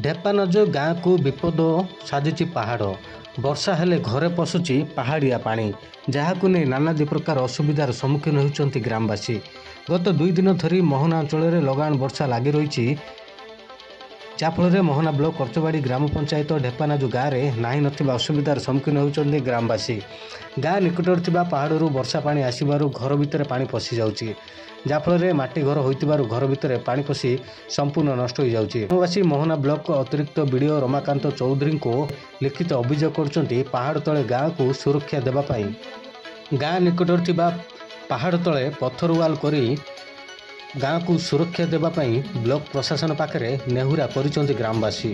ଢେପାନଜ ଗାଁକୁ ବିପଦ ସାଜିଛି ପାହାଡ଼। ବର୍ଷା ହେଲେ ଘରେ ପଶୁଛି ପାହାଡ଼ିଆ ପାଣି, ଯାହାକୁ ନେଇ ନାନାଦି ପ୍ରକାର ଅସୁବିଧାର ସମ୍ମୁଖୀନ ହେଉଛନ୍ତି ଗ୍ରାମବାସୀ। ଗତ 2 ଦିନ ଧରି ମୋହନା ଅଞ୍ଚଳରେ ଲଗାଣ ବର୍ଷା ଲାଗି ରହିଛି, ଯାହାଫଳରେ ମୋହନା ବ୍ଲକ କର୍ତ୍ତବାଡ଼ି ଗ୍ରାମ ପଞ୍ଚାୟତ ଢେପାନାଜୁ ଗାଁରେ ନାହିଁ ନଥିବା ଅସୁବିଧାର ସମ୍ମୁଖୀନ ହେଉଛନ୍ତି ଗ୍ରାମବାସୀ। ଗାଁ ନିକଟରେ ଥିବା ପାହାଡ଼ରୁ ବର୍ଷା ପାଣି ଆସିବାରୁ ଘର ଭିତରେ ପାଣି ପଶି ଯାଉଛି, ଯାହାଫଳରେ ମାଟି ଘର ହୋଇଥିବାରୁ ଘର ଭିତରେ ପାଣି ପଶି ସମ୍ପୂର୍ଣ୍ଣ ନଷ୍ଟ ହୋଇଯାଉଛି। ଗ୍ରାମବାସୀ ମୋହନା ବ୍ଲକ ଅତିରିକ୍ତ ବିଡ଼ିଓ ରମାକାନ୍ତ ଚୌଧୁରୀଙ୍କୁ ଲିଖିତ ଅଭିଯୋଗ କରୁଛନ୍ତି ପାହାଡ଼ ତଳେ ଗାଁକୁ ସୁରକ୍ଷା ଦେବା ପାଇଁ। ଗାଁ ନିକଟରେ ଥିବା ପାହାଡ଼ ତଳେ ପଥର ୱାଲ୍ କରି ଗାଁକୁ ସୁରକ୍ଷା ଦେବା ପାଇଁ ବ୍ଲକ ପ୍ରଶାସନ ପାଖରେ ନେହୁରା କରିଛନ୍ତି ଗ୍ରାମବାସୀ।